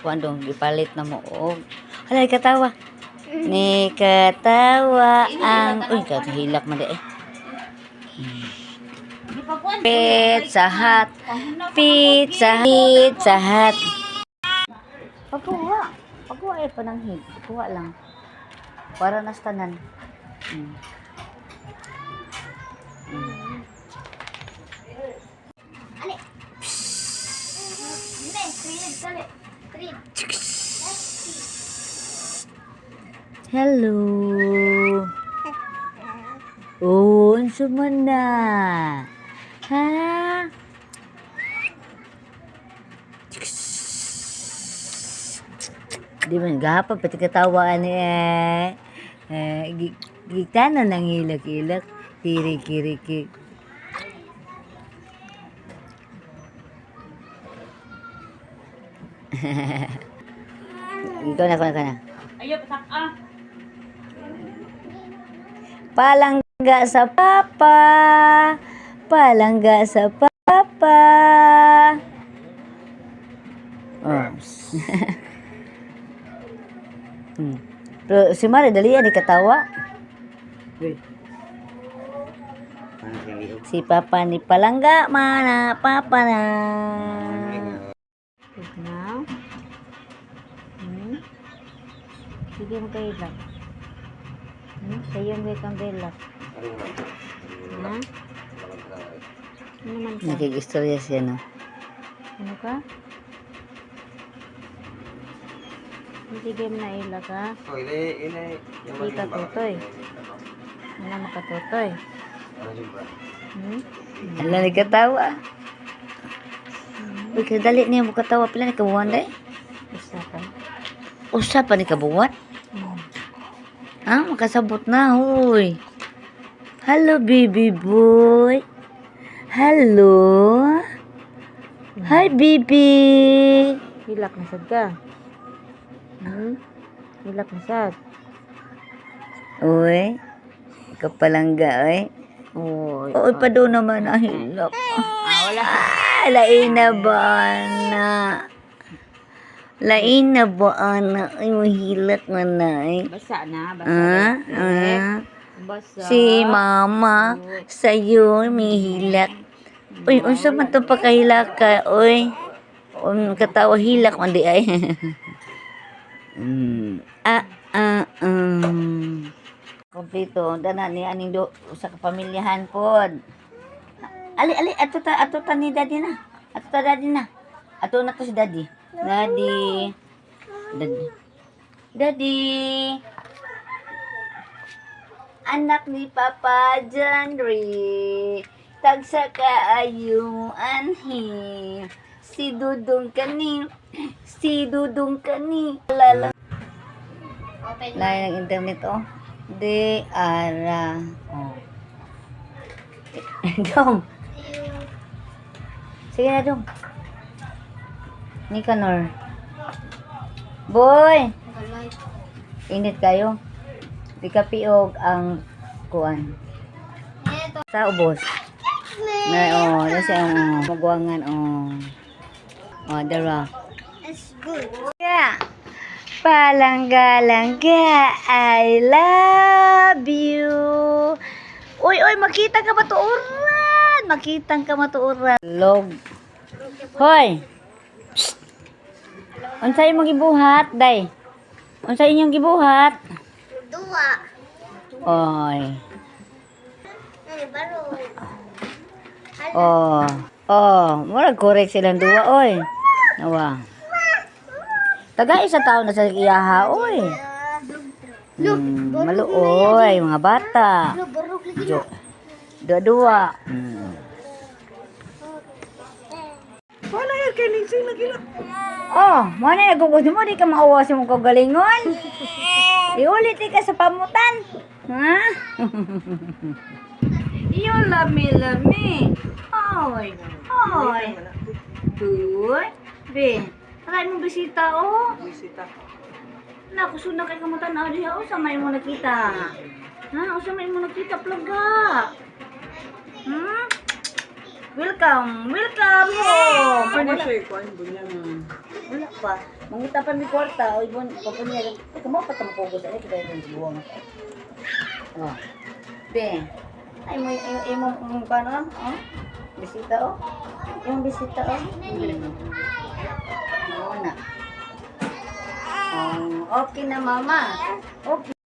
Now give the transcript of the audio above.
kuan gipalit na mo og hala katawa. Ni katawa ang uy kahilak man eh. Pizza Hut. Pizza Hut. Pagkuha ay pananghid. Kuha lang. Para nas tanan. Ali. Trid. Hello. Oh, unsa man na? Ha? Di man gahapon pati katawaan gigtanan ng ilak-ilak. Kiri-kiri-kiri. Ikaw na. Ayo, pasak ah. Palangga sa papa. Palangga sa papa. Oh. Pero si Mari dali yan katawa. Si papa ni palangga mana papa na. Now. Sige mo kayo lang. Kayo may kambelak. Ha? Ano naman ka? Nakikistorya siya, no? Ano ka? Sige mo na ila ka. Hindi ka tutoy. Ano makatutoy? Ala ni katawa. Uy, kadali niya mo katawa. Pila ni kabuhan day? Usapan ni kabuhan? Makasabot na, huy. Hello, baby boy. Hello. Hi, baby. Hilak na sad ka. Hilak na sad. Uy. Ikaw palangga, uy. Uy, pa doon naman ang hilak. Wala. Lain na ba na? Lain na ba na? Ay, mahilak na na eh. Basa na, basa. Basa. Si mama sa'yo may hilak. Uy, unsa man itong pagkahilak ka? Uy, katawa hilak man di ay. Kompleto, dana ni aning do sa kapamilyahan pod. Ali, ato ta ni daddy na. Ato ta daddy na. Ato na to si daddy. Daddy. Anak ni Papa Janry. Tagsa ka ayong anhi. Si Dudong kani. Lala. Lain ng internet De ara. Dong. Sige na dong. Nicanor. Boy. Init kayo. Di ka piog ang kuan. Sa ubos. Na siya magwangan dara. It's good. Yeah. Palangga, I love you. Uy, makita ka matuuran. Log. Hoy. Unsay imong gibuhat, day? Unsay inyong gibuhat? Dua. Oy. Ay, baro. Murag correct silang duwa, oy. Nawa. Taga isa taon na sa iyaha, oy. Maluoy, mga bata. Dua. Wala yan kay Linsing lagi lang. Mo na nagugod mo, di ka mauwas mo kagalingon. Iulit ka sa pamutan. Ha? Yung lami-lami. Oy. Duy. Be. Maraming mong bisita, Bisita. Naku, sunod kay kamutan na diha. Sa may mo nakita. Ha? Sa may mo nakita, plaga. Welcome! Welcome home! Ano Wala, siya, kuhan po niya nga. wala pa. Mangita pa mi kwarta. O, ibon, papunya. Kamo pa tamukugos. Ay, kita yung buwang. Oh. Be. Ay, mo, paano? Oh? Bisita, oh. Yung bisita, oh. Oo na. Oh, okay na, mama. Okay.